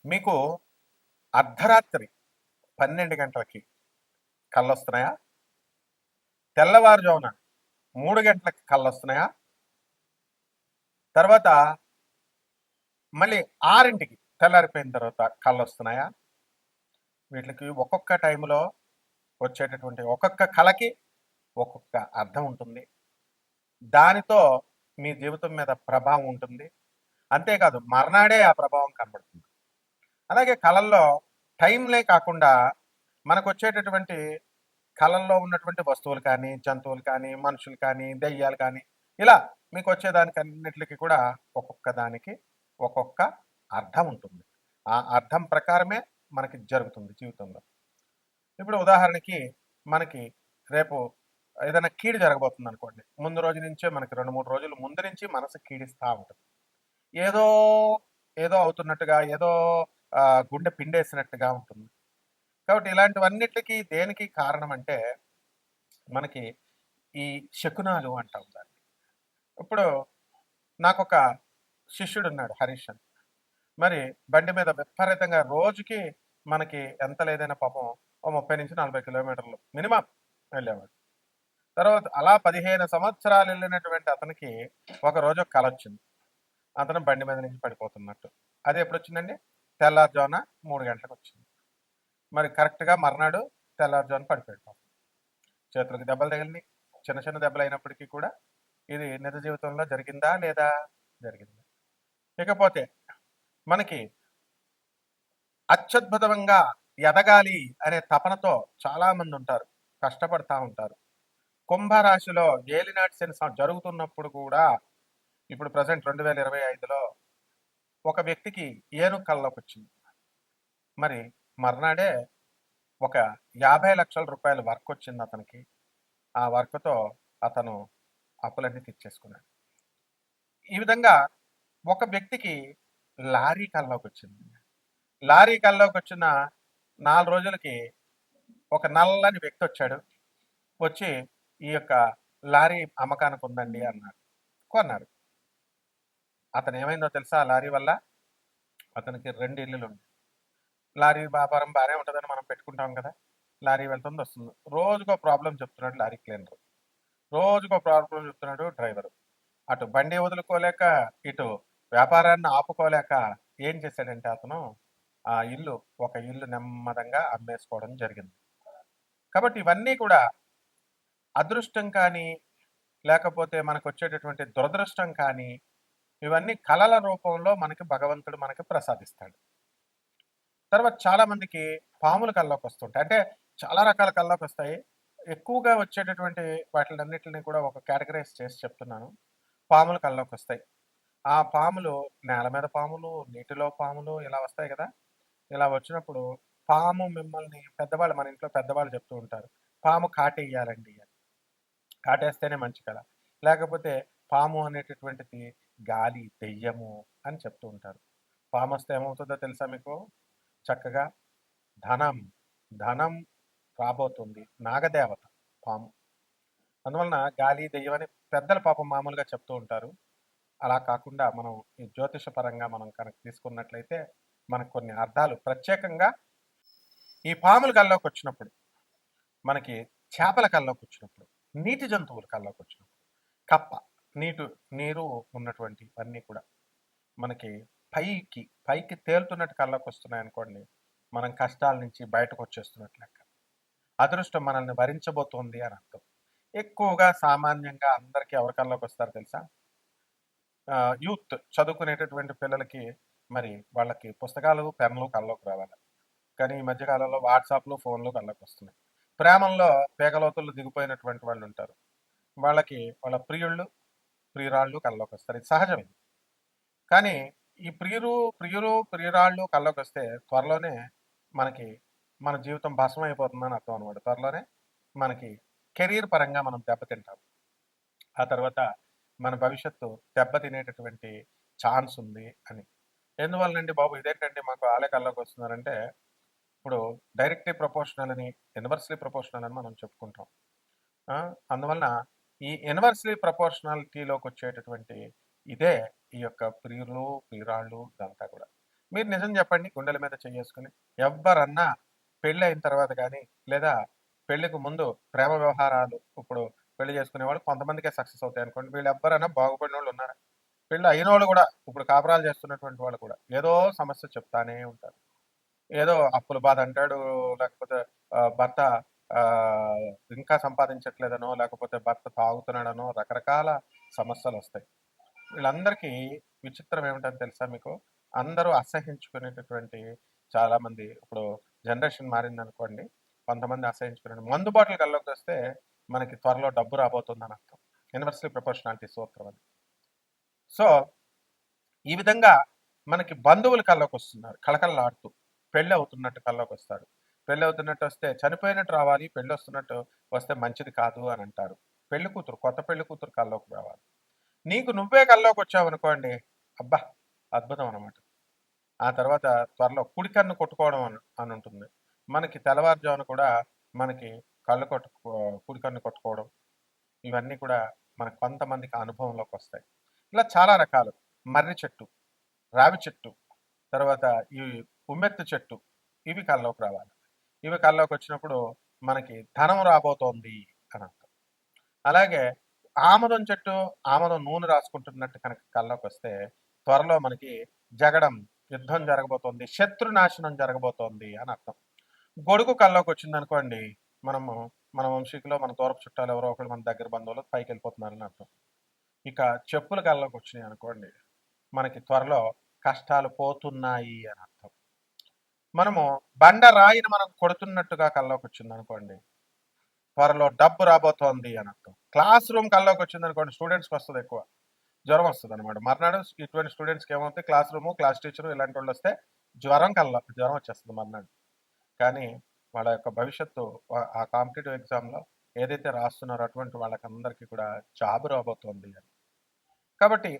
మీకు అర్ధరాత్రి 12 గంటలకి కళ్ళొస్తున్నాయా? తెల్లవారుజామున 3 గంటలకి కళ్ళొస్తున్నాయా? తర్వాత మళ్ళీ 6కి తెల్లారిపోయిన తర్వాత కళ్ళొస్తున్నాయా? వీటికి ఒక్కొక్క టైంలో వచ్చేటటువంటి ఒక్కొక్క కళకి ఒక్కొక్క అర్థం ఉంటుంది. దానితో మీ జీవితం మీద ప్రభావం ఉంటుంది. అంతేకాదు మర్నాడే ఆ ప్రభావం కనబడుతుంది. అలాగే కళల్లో టైంలే కాకుండా మనకొచ్చేటటువంటి కళల్లో ఉన్నటువంటి వస్తువులు కానీ, జంతువులు కానీ, మనుషులు కానీ, దెయ్యాలు కానీ ఇలా మీకు వచ్చేదానికి అన్నిటికి కూడా ఒక్కొక్క దానికి ఒక్కొక్క అర్థం ఉంటుంది. ఆ అర్థం ప్రకారమే మనకి జరుగుతుంది జీవితంలో. ఇప్పుడు ఉదాహరణకి మనకి రేపు ఏదైనా కీడు జరగబోతుంది అనుకోండి. ముందు రోజు నుంచే మనకి 2, 3 రోజులు ముందు నుంచి మనసు కీడిస్తా ఉంటుంది. ఏదో ఏదో అవుతున్నట్టుగా, ఏదో గుండె పిండేసినట్టుగా ఉంటుంది. కాబట్టి ఇలాంటివన్నిటికి దేనికి కారణం అంటే మనకి ఈ శకునాలు అంటాం దాన్ని. ఇప్పుడు నాకొక శిష్యుడున్నాడు హరీష్ అని. మరి బండి మీద విపరీతంగా రోజుకి మనకి ఎంత లేదైనా పాపం ఓ 30-40 కిలోమీటర్లు మినిమం వెళ్ళేవాడు. తర్వాత అలా 15 సంవత్సరాలు వెళ్ళినటువంటి అతనికి ఒక రోజు ఒక కల వచ్చింది. అతను బండి మీద నుంచి పడిపోతున్నట్టు. అది ఎప్పుడొచ్చిందండి? తెల్లారుజామున 3 గంటలకు వచ్చింది. మరి కరెక్ట్‌గా మర్నాడు తెల్లారుజామున పడిపోయాడు పాపం. చేతులకు దెబ్బలు తగిలినాయి. చిన్న చిన్న దెబ్బలు అయినప్పటికీ కూడా ఇది నిజ జీవితంలో జరిగిందా? లేదా? జరిగింది. ఇకపోతే మనకి అత్యద్భుతంగా ఎదగాలి అనే తపనతో చాలా మంది ఉంటారు. కష్టపడతా ఉంటారు. కుంభరాశిలో ఏలినాటి శని జరుగుతున్నప్పుడు కూడా ఇప్పుడు ప్రెజెంట్ 2025లో ఒక వ్యక్తికి ఏనుగు కల్లోకి వచ్చింది. మరి మర్నాడే ఒక 50 లక్షల రూపాయల వర్క్ వచ్చింది అతనికి. ఆ వర్క్‌తో అతను అప్పులన్నీ తీర్చేసుకున్నాడు. ఈ విధంగా ఒక వ్యక్తికి లారీ కల్లోకి వచ్చింది. లారీ కల్లోకి వచ్చిన 4 రోజులకి ఒక నల్లని వ్యక్తి వచ్చాడు. వచ్చి ఈ యొక్క లారీ అమ్మకానికి ఉందండి అన్నాడు. కొన్నారు. అతను ఏమైందో తెలుసా ఆ లారీ వల్ల? అతనికి 2 ఇల్లులుంది. లారీ వ్యాపారం బానే ఉంటదని మనం పెట్టుకుంటాం కదా! లారీ వెళ్తుంది, వస్తుంది. రోజుకో ప్రాబ్లమ్ చెప్తున్నాడు లారీ క్లీనరు. రోజుకో ప్రాబ్లమ్ చెప్తున్నాడు డ్రైవరు. అటు బండి వదులుకోలేక, ఇటు వ్యాపారాన్ని ఆపుకోలేక ఏం చేశాడంటే అతను ఆ ఒక ఇల్లు నెమ్మదంగా అమ్మేసుకోవడం జరిగింది. కాబట్టి ఇవన్నీ కూడా అదృష్టం కానీ, లేకపోతే మనకొచ్చేటటువంటి దురదృష్టం కానీ, ఇవన్నీ కళల రూపంలో మనకి భగవంతుడు మనకి ప్రసాదిస్తాడు. తర్వాత చాలా మందికి పాములు కల్లోకొస్తుంటాయి. అంటే చాలా రకాల కల్లోకొస్తాయి. ఎక్కువగా వచ్చేటటువంటి వాటిలన్నిటిని కూడా ఒక కేటగరైజ్ చేసి చెప్తున్నాను. పాములు కల్లోకొస్తాయి. ఆ పాములు నేల మీద పాములు, నీటిలో పాములు ఇలా వస్తాయి కదా! ఇలా వచ్చినప్పుడు పాము మిమ్మల్ని పెద్దవాళ్ళు మన ఇంట్లో పెద్దవాళ్ళు చెప్తూ ఉంటారు. పాము కాటేయాలండి అని. కాటేస్తేనే మంచి కళ. లేకపోతే పాము అనేటటువంటిది గాలి, దెయ్యము అని చెప్తూ ఉంటారు. పామొస్తే ఏమవుతుందో తెలుసా మీకు? చక్కగా ధనం, ధనం రాబోతుంది. నాగదేవత పాము. అందువలన గాలి, దెయ్యం అని పెద్దలు పాపం మామూలుగా చెప్తూ ఉంటారు. అలా కాకుండా మనం ఈ జ్యోతిష పరంగా మనం కనుక తీసుకున్నట్లయితే మనకు కొన్ని అర్థాలు ప్రత్యేకంగా ఈ పాముల కల్లోకొచ్చినప్పుడు, మనకి చేపల కల్లోకొచ్చినప్పుడు, నీటి జంతువుల కల్లోకొచ్చినప్పుడు, కప్ప, నీరు ఉన్నటువంటివన్నీ కూడా మనకి పైకి తేలుతున్నట్టు కల్లోకొస్తున్నాయనుకోండి, మనం కష్టాల నుంచి బయటకొచ్చేస్తున్నట్లు లెక్క. అదృష్టం మనల్ని వరించబోతోంది అని అర్థం. ఎక్కువగా సామాన్యంగా అందరికీ ఎవరి కల్లోకొస్తారు తెలుసా? యూత్ చదువుకునేటటువంటి పిల్లలకి మరి వాళ్ళకి పుస్తకాలు, పెన్నులు కల్లోకి రావాలి. కానీ ఈ మధ్య కాలంలో వాట్సాప్‌లు, ఫోన్‌లు కల్లోకొస్తున్నాయి. ప్రేమల్లో పేగలోతుల్లో దిగిపోయినటువంటి వాళ్ళుంటారు. వాళ్ళకి వాళ్ళ ప్రియురాళ్ళు కల్లోకొస్తారు. ఇది సహజమే. కానీ ఈ ప్రియురాళ్ళు కల్లోకొస్తే త్వరలోనే మనకి మన జీవితం భస్మమైపోతుందని అర్థం అనమాట. త్వరలోనే మనకి కెరీర్ పరంగా మనం దెబ్బతింటాం. ఆ తర్వాత మన భవిష్యత్తు దెబ్బతినేటటువంటి ఛాన్స్ ఉంది అని. ఎందువల్లనండి బాబు ఇదేంటండి మాకు ఆళ్ళే కల్లోకొస్తున్నారంటే, ఇప్పుడు డైరెక్ట్‌లీ ప్రపోర్షనల్ అని, ఇన్వర్స్‌లీ ప్రపోర్షనల్ అని మనం చెప్పుకుంటాం. అందువలన ఈ ఇన్వర్స్‌లీ ప్రపోర్షనాలిటీలోకొచ్చేటటువంటి ఇదే ఈ యొక్క ప్రియురాళ్ళు ఇదంతా కూడా. మీరు నిజం చెప్పండి గుండెల మీద చెయ్యేసుకుని. ఎవ్వరన్నా పెళ్లి అయిన తర్వాత కానీ లేదా పెళ్లికి ముందు ప్రేమ వ్యవహారాలు ఇప్పుడు పెళ్లి చేసుకునేవాళ్ళు కొంతమందికే సక్సెస్ అవుతాయి అనుకోండి. వీళ్ళు ఎవ్వరైనా బాగుపడిన వాళ్ళు ఉన్నారా? పెళ్లి అయిన వాళ్ళు కూడా ఇప్పుడు కాపురాలు చేస్తున్నటువంటి వాళ్ళు కూడా ఏదో సమస్య చెప్తానే ఉంటారు. ఏదో అప్పుల బాధ అంటాడు, లేకపోతే భర్త ఇంకా సంపాదించట్లేదనో, లేకపోతే భర్త తాగుతున్నాడనో రకరకాల సమస్యలొస్తాయి. వీళ్ళందరికీ విచిత్రం ఏమిటని తెలుసా మీకు? అందరూ అసహ్యించుకునేటటువంటి చాలామంది ఇప్పుడు జనరేషన్ మారిందనుకోండి. కొంతమంది అసహ్యించుకునే మందు బాటిల్ కల్లోకొస్తే మనకి త్వరలో డబ్బు రాబోతుందని అర్థం. యూనివర్సల్ ప్రపోర్షనాలిటీ సూత్రం అది. సో, ఈ విధంగా మనకి బంధువులు కల్లోకొస్తున్నారు కళకళలాడుతూ. పెళ్ళవుతున్నట్టు కల్లోకొస్తారు. పెళ్ళవుతున్నట్టు వస్తే చనిపోయినట్టు రావాలి, పెళ్ళొస్తున్నట్టు వస్తే మంచిది కాదు అని అంటారు. పెళ్లి కూతురు, కొత్త పెళ్లి కూతురు కల్లోకి రావాలి. నీకు నువ్వే కల్లోకొచ్చావనుకోండి, అబ్బా! అద్భుతం అనమాట. ఆ తర్వాత త్వరలో కుడి కన్ను కొట్టుకోవడం అని ఉంటుంది. మనకి తెల్లవారుజామున కూడా మనకి కళ్ళు కుడి కన్ను కొట్టుకోవడం, ఇవన్నీ కూడా మనకు కొంతమందికి అనుభవంలోకి వస్తాయి. ఇలా చాలా రకాలు. మర్రి చెట్టు, రావి చెట్టు, తర్వాత ఈ ఉమ్మెత్తు చెట్టు, ఇవి కల్లోకి రావాలి. ఇవి కల్లోకి వచ్చినప్పుడు మనకి ధనం రాబోతోంది అని అర్థం. అలాగే ఆమదం చెట్టు, ఆమదం నూనె రాసుకుంటున్నట్టు కనుక కల్లోకి వస్తే త్వరలో మనకి జగడం, యుద్ధం జరగబోతోంది, శత్రునాశనం జరగబోతోంది అని అర్థం. గొడుగు కల్లోకి వచ్చిందనుకోండి, మనము మన వంశీకులో మన దూరపు చుట్టాలు ఎవరో ఒకరు మన దగ్గర బంధువులు పైకి వెళ్ళిపోతున్నారని అర్థం. ఇక చెప్పులు కల్లోకి వచ్చినాయి అనుకోండి, మనకి త్వరలో కష్టాలు పోతున్నాయి అని అర్థం. మనము బండ రాయిని మనం కొడుతున్నట్టుగా కల్లోకి వచ్చింది అనుకోండి, త్వరలో డబ్బు రాబోతోంది అని అర్థం. క్లాస్ రూమ్ కల్లోకి వచ్చింది అనుకోండి, స్టూడెంట్స్కి వస్తుంది ఎక్కువ జ్వరం వస్తుంది అనమాట. మర్నాడు ఇటువంటి స్టూడెంట్స్కి ఏమవుతుంది, క్లాస్ రూము, క్లాస్ టీచరు ఇలాంటి వాళ్ళు వస్తే జ్వరం వచ్చేస్తుంది మర్నాడు. కానీ వాళ్ళ యొక్క భవిష్యత్తు ఆ కాంపిటేటివ్ ఎగ్జామ్లో ఏదైతే రాస్తున్నారో అటువంటి వాళ్ళకందరికీ కూడా జాబ్ రాబోతోంది అని. కాబట్టి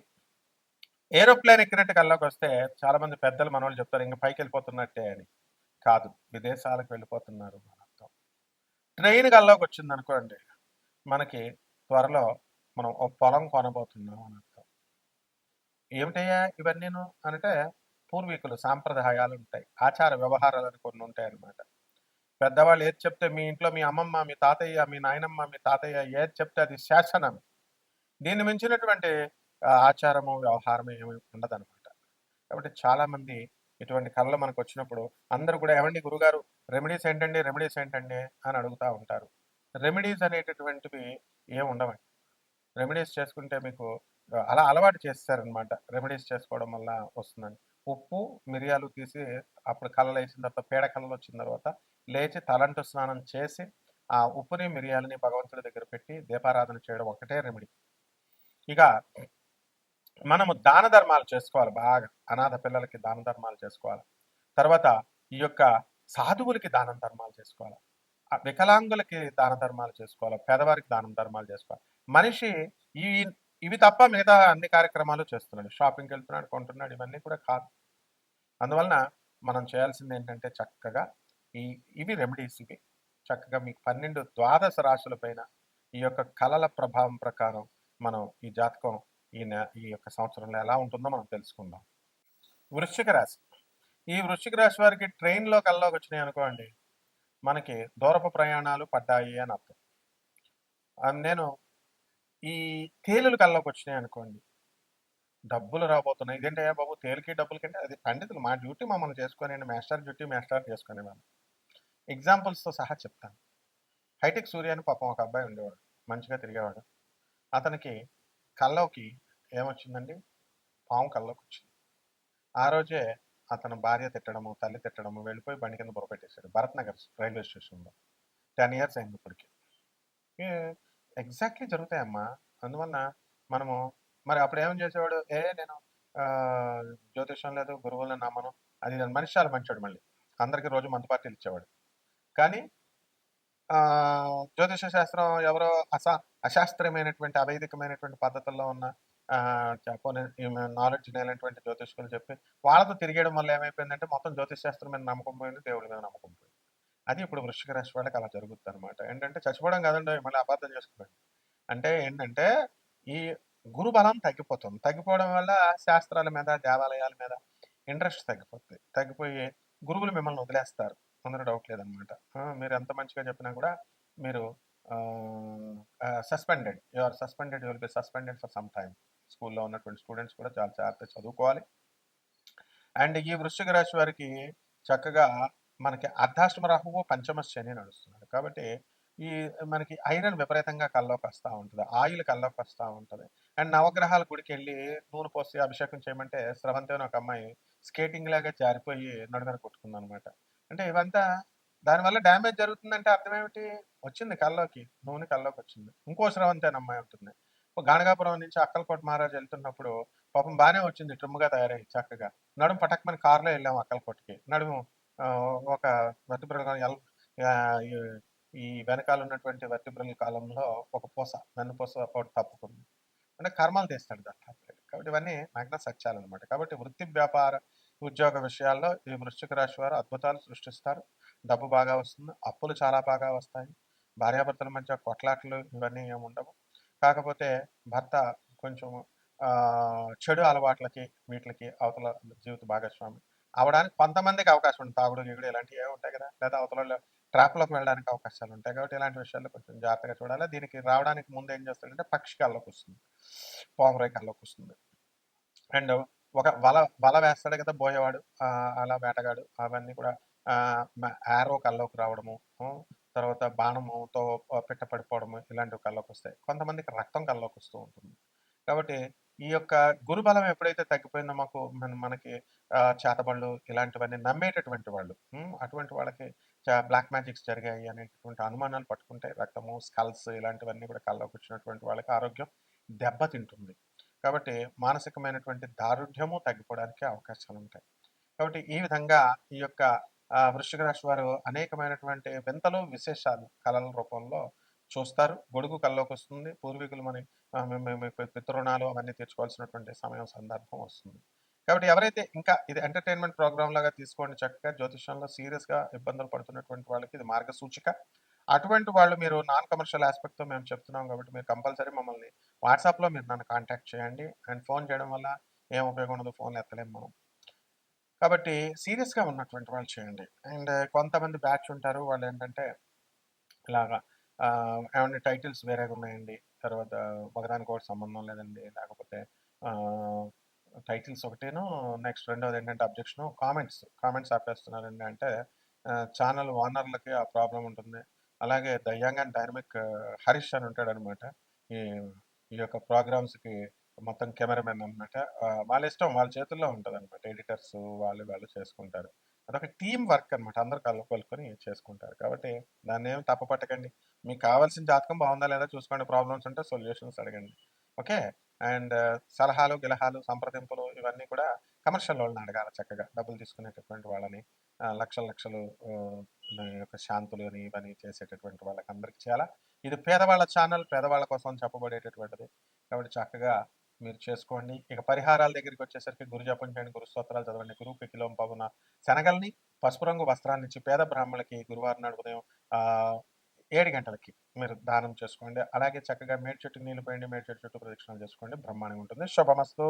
ఏరోప్లేన్ ఎక్కినట్టు కల్లోకి వస్తే చాలా మంది పెద్దలు మన వాళ్ళు చెప్తారు ఇంకా పైకి వెళ్ళిపోతున్నట్టే అని. కాదు, విదేశాలకు వెళ్ళిపోతున్నారు అని అర్థం. ట్రైన్ కల్లోకి వచ్చింది అనుకోండి, మనకి త్వరలో మనం ఒక పొలం కొనబోతున్నాం అని అర్థం. ఏమిటయ్యా ఇవన్నీను అంటే పూర్వీకులు సాంప్రదాయాలు ఉంటాయి, ఆచార వ్యవహారాలు అని కొన్ని ఉంటాయి అన్నమాట. పెద్దవాళ్ళు ఏది చెప్తే మీ ఇంట్లో మీ అమ్మమ్మ, మీ తాతయ్య, మీ నాయనమ్మ, మీ తాతయ్య ఏది చెప్తే అది శాసనం. దీన్ని మించినటువంటి ఆచారము, వ్యవహారము ఏమి ఉండదనమాట. కాబట్టి చాలామంది ఇటువంటి కళలు మనకు వచ్చినప్పుడు అందరూ కూడా ఏమండి గురుగారు రెమెడీస్ ఏంటండి, రెమెడీస్ ఏంటండి అని అడుగుతూ ఉంటారు. రెమెడీస్ అనేటటువంటివి ఏమి ఉండవండి. రెమెడీస్ చేసుకుంటే మీకు అలా అలవాటు చేస్తారనమాట. రెమెడీస్ చేసుకోవడం వల్ల వస్తుందని. ఉప్పు, మిరియాలు తీసి అప్పుడు కళ్ళలో వేసిన తర్వాత పేడ కళ్ళలో వచ్చిన తర్వాత లేచి తలంటు స్నానం చేసి ఆ ఉప్పుని, మిరియాలని భగవంతుడి దగ్గర పెట్టి దీపారాధన చేయడం ఒకటే రెమెడీ. ఇక మనము దాన ధర్మాలు చేసుకోవాలి బాగా. అనాథ పిల్లలకి దాన ధర్మాలు చేసుకోవాలి. తర్వాత ఈ యొక్క సాధువులకి దానం ధర్మాలు చేసుకోవాలి. వికలాంగులకి దాన ధర్మాలు చేసుకోవాలి. పేదవారికి దానం ధర్మాలు చేసుకోవాలి. మనిషి ఈ ఇవి తప్ప మిగతా అన్ని కార్యక్రమాలు చేస్తున్నాడు. షాపింగ్కి వెళ్తున్నాడు, కొంటున్నాడు, ఇవన్నీ కూడా కాదు. అందువలన మనం చేయాల్సింది ఏంటంటే చక్కగా ఇవి రెమెడీస్. ఇవి చక్కగా మీకు 12 ద్వాదశ రాశుల పైన ఈ యొక్క కళల ప్రభావం ప్రకారం మనం ఈ జాతకం ఈ యొక్క సంవత్సరంలో ఎలా ఉంటుందో మనం తెలుసుకుందాం. వృశ్చిక రాశి. ఈ వృశ్చిక రాశి వారికి ట్రైన్లో కల్లోకి వచ్చినాయి అనుకోండి, మనకి దూరపు ప్రయాణాలు పడ్డాయి అని అర్థం. నేను ఈ తేలులు కల్లోకి వచ్చినాయి అనుకోండి, డబ్బులు రాబోతున్నాయి. ఇదేంటయ్యా బాబు తేలికి డబ్బుల కంటే అది పండితులు మా డ్యూటీ మమ్మల్ని చేసుకొని మాస్టర్ డ్యూటీ మాస్టర్ చేసుకునేవాళ్ళు. ఎగ్జాంపుల్స్తో సహా చెప్తాను. హైటెక్ సూర్య అని పాపం ఒక అబ్బాయి ఉండేవాడు, మంచిగా తిరిగేవాడు. అతనికి కల్లోకి ఏమొచ్చిందండి, పాము కల్లోకి వచ్చింది. ఆ రోజే అతను భార్య తిట్టడము, తల్లి తిట్టడము, వెళ్ళిపోయి బండి కింద బుర్రపెట్టేశాడు భరత్ నగర్ రైల్వే స్టేషన్లో. 10 years అయింది ఇప్పటికి. ఎగ్జాక్ట్లీ జరుగుతాయమ్మా. అందువల్ల మనము మరి అప్పుడు ఏమని చేసేవాడు, నేను జ్యోతిషం లేదు, గురువులను నమ్మను, అది మనిషి చాలా మంచివాడు. మళ్ళీ అందరికీ రోజు మందు పార్టీలు ఇచ్చేవాడు. కానీ జ్యోతిష శాస్త్రం ఎవరో అశాస్త్రీయమైనటువంటి అవైదికమైనటువంటి పద్ధతుల్లో ఉన్న నాలెడ్జ్ లేనటువంటి జ్యోతిష్కులు చెప్పి వాళ్ళతో తిరిగేయడం వల్ల ఏమైపోయిందంటే మొత్తం జ్యోతిష్ శాస్త్రం మీద నమ్మకం పోయింది, దేవుడి మీద నమ్మకం పోయింది. అది ఇప్పుడు వృశ్చిక రాశి వాళ్ళకి అలా జరుగుతుంది అనమాట. ఏంటంటే చచ్చిపోవడం కాదండి, మళ్ళీ అబద్ధం చేసుకున్నాడు. అంటే ఏంటంటే ఈ గురు బలం తగ్గిపోతుంది. తగ్గిపోవడం వల్ల శాస్త్రాల మీద, దేవాలయాల మీద ఇంట్రెస్ట్ తగ్గిపోద్ది. తగ్గిపోయి గురువులు మిమ్మల్ని వదిలేస్తారు. అందులో డౌట్ లేదనమాట. మీరు ఎంత మంచిగా చెప్పినా కూడా మీరు suspended. You are suspended. You will be suspended for some time. స్కూల్లో ఉన్నటువంటి స్టూడెంట్స్ కూడా చాలా జాగ్రత్తగా చదువుకోవాలి. అండ్ ఈ వృశ్చిక రాశి వారికి చక్కగా మనకి అర్ధాష్టమ రాహువు పంచమ శని నడుస్తున్నాడు. కాబట్టి ఈ మనకి ఐరన్ విపరీతంగా కల్లోకి వస్తూ ఉంటుంది. ఆయిల్ కల్లోకి వస్తూ ఉంటుంది. అండ్ నవగ్రహాల గుడికి వెళ్ళి నూనె పోసి అభిషేకం చేయమంటే స్రవంతి అని ఒక అమ్మాయి స్కేటింగ్ లాగా జారిపోయి నడుమన కొట్టుకుంది అనమాట. అంటే ఇవంతా దానివల్ల డ్యామేజ్ జరుగుతుందంటే అర్థం ఏమిటి? వచ్చింది కల్లోకి, నూనె కల్లోకి వచ్చింది. ఇంకో స్రవంతి అని అమ్మాయి ఉంటుంది. గాణగాపురం నుంచి అక్కలకోట మహారాజు వెళ్తున్నప్పుడు పాపం బాగానే వచ్చింది ట్రిమ్గా తయారై చక్కగా. నడుము పటక్మని కారులో వెళ్ళాము అక్కలకోటకి. నడుము ఒక వర్టిబ్రల్ ఈ వెనకాల ఉన్నటువంటి వర్టిబ్రల్ కాలంలో ఒక పూస, వెన్నుపూస ఒకటి తప్పుకుంది. అంటే కర్మలు తీస్తాడు దత్తాత్రేయుడు. కాబట్టి ఇవన్నీ నగ్న సత్యాలు అనమాట. కాబట్టి వృత్తి, వ్యాపార, ఉద్యోగ విషయాల్లో ఈ వృశ్చిక రాశి వారు అద్భుతాలు సృష్టిస్తారు. డబ్బు బాగా వస్తుంది. అప్పులు చాలా బాగా వస్తాయి. భార్యాభర్తల మధ్య కొట్లాట్లు ఇవన్నీ ఏమి ఉండవు. కాకపోతే భర్త కొంచెం చెడు అలవాట్లకి వీటికి అవతల జీవిత భాగస్వామి అవడానికి కొంతమందికి అవకాశం ఉంటుంది. తాగుడు గీగుడు ఇలాంటివి ఏమి ఉంటాయి కదా, లేదా అవతల ట్రాప్లోకి వెళ్ళడానికి అవకాశాలు ఉంటాయి. కాబట్టి ఇలాంటి విషయాల్లో కొంచెం జాగ్రత్తగా చూడాలి. దీనికి రావడానికి ముందు ఏం చేస్తాడంటే పక్షి కల్లోకి వస్తుంది, పావురాయి కల్లోకి వస్తుంది. అండ్ ఒక వల వేస్తాడు కదా బోయేవాడు, అలా వేటగాడు అవన్నీ కూడా యారో కల్లోకి రావడము, తర్వాత బాణముతో పిట్ట పడిపోవడము ఇలాంటివి కల్లోకి వస్తాయి. కొంతమందికి రక్తం కల్లోకి వస్తూ ఉంటుంది. కాబట్టి ఈ యొక్క గురుబలం ఎప్పుడైతే తగ్గిపోయిందో మనకి చేతబడులు ఇలాంటివన్నీ నమ్మేటటువంటి వాళ్ళు, అటువంటి వాళ్ళకి బ్లాక్ మ్యాజిక్స్ జరిగాయి అనేటటువంటి అనుమానాలు పట్టుకుంటే రక్తము, స్కల్స్ ఇలాంటివన్నీ కూడా కల్లోకి వచ్చినటువంటి వాళ్ళకి ఆరోగ్యం దెబ్బతింటుంది. కాబట్టి మానసికమైనటువంటి దారుఢ్యము తగ్గిపోవడానికి అవకాశాలు ఉంటాయి. కాబట్టి ఈ విధంగా ఈ యొక్క వృశ్చిక రాశి వారు అనేకమైనటువంటి వింతలు, విశేషాలు కళల రూపంలో చూస్తారు. గొడుగు కల్లోకి వస్తుంది. పూర్వీకులు పితృణాలు అవన్నీ తీర్చుకోవాల్సినటువంటి సమయం, సందర్భం వస్తుంది. కాబట్టి ఎవరైతే ఇంకా ఇది ఎంటర్టైన్మెంట్ ప్రోగ్రామ్ లాగా తీసుకోండి, చక్కగా జ్యోతిష్యంలో సీరియస్గా ఇబ్బందులు పడుతున్నటువంటి వాళ్ళకి ఇది మార్గసూచిక. అటువంటి వాళ్ళు మీరు నాన్ కమర్షియల్ ఆస్పెక్ట్తో మేము చెప్తున్నాం కాబట్టి మీరు కంపల్సరీ మమ్మల్ని వాట్సాప్లో మీరు నన్ను కాంటాక్ట్ చేయండి. అండ్ ఫోన్ చేయడం వల్ల ఏం ఉపయోగం ఉండదు, ఫోన్లు ఎత్తలేము మనం. కాబట్టి సీరియస్గా ఉన్నటువంటి వాళ్ళు చేయండి. అండ్ కొంతమంది బ్యాచ్ ఉంటారు, వాళ్ళు ఏంటంటే ఇలాగా ఏమంటే టైటిల్స్ వేరేగా ఉన్నాయండి, తర్వాత ఒకదానికి ఒకటి సంబంధం లేదండి, లేకపోతే టైటిల్స్ ఒకటేను, నెక్స్ట్ రెండోది ఏంటంటే అబ్జెక్షన్, కామెంట్స్ ఆపేస్తున్నారండి అంటే ఛానల్ ఓనర్లకి ఆ ప్రాబ్లం ఉంటుంది. అలాగే the young and dynamic Harish అని ఉంటాడనమాట. ఈ ఈ యొక్క ప్రోగ్రామ్స్కి మొత్తం కెమెరామెన్ అనమాట. వాళ్ళ ఇష్టం, వాళ్ళ చేతుల్లో ఉంటుంది అనమాట. ఎడిటర్స్ వాళ్ళు చేసుకుంటారు. అదొక టీం వర్క్ అనమాట. అందరూ కలుపుకొని చేసుకుంటారు. కాబట్టి దాన్ని ఏమి తప్పుపట్టకండి. మీకు కావాల్సిన జాతకం బాగుందా లేదా చూసుకోండి. ప్రాబ్లమ్స్ ఉంటే సొల్యూషన్స్ అడగండి. ఓకే. అండ్ సలహాలు, గిలహాలు, సంప్రదింపులు ఇవన్నీ కూడా కమర్షియల్ వాళ్ళని అడగాలి చక్కగా. డబ్బులు తీసుకునేటటువంటి వాళ్ళని, లక్షలు యొక్క శాంతులు అని ఇవన్నీ చేసేటటువంటి వాళ్ళకి అందరికీ చేయాలా. ఇది పేదవాళ్ళ ఛానల్, పేదవాళ్ళ కోసం చెప్పబడేటటువంటిది. కాబట్టి చక్కగా మీరు చేసుకోండి. ఇక పరిహారాల దగ్గరికి వచ్చేసరికి గురు జపం చేయండి, గురు స్తోత్రాలు చదవండి. గురువుకి కిలోం పావున శనగల్ని, పసుపు రంగు వస్త్రాన్నిచ్చి పేద బ్రాహ్మణులకి గురువారం నాడు ఉదయం 7 గంటలకి మీరు దానం చేసుకోండి. అలాగే చక్కగా మేడి చెట్టుకి నీళ్లు పోయండి, మేడి చెట్టు చుట్టూ ప్రదక్షిణాలు చేసుకోండి. బ్రహ్మాండంగా ఉంటుంది. శుభమస్తు.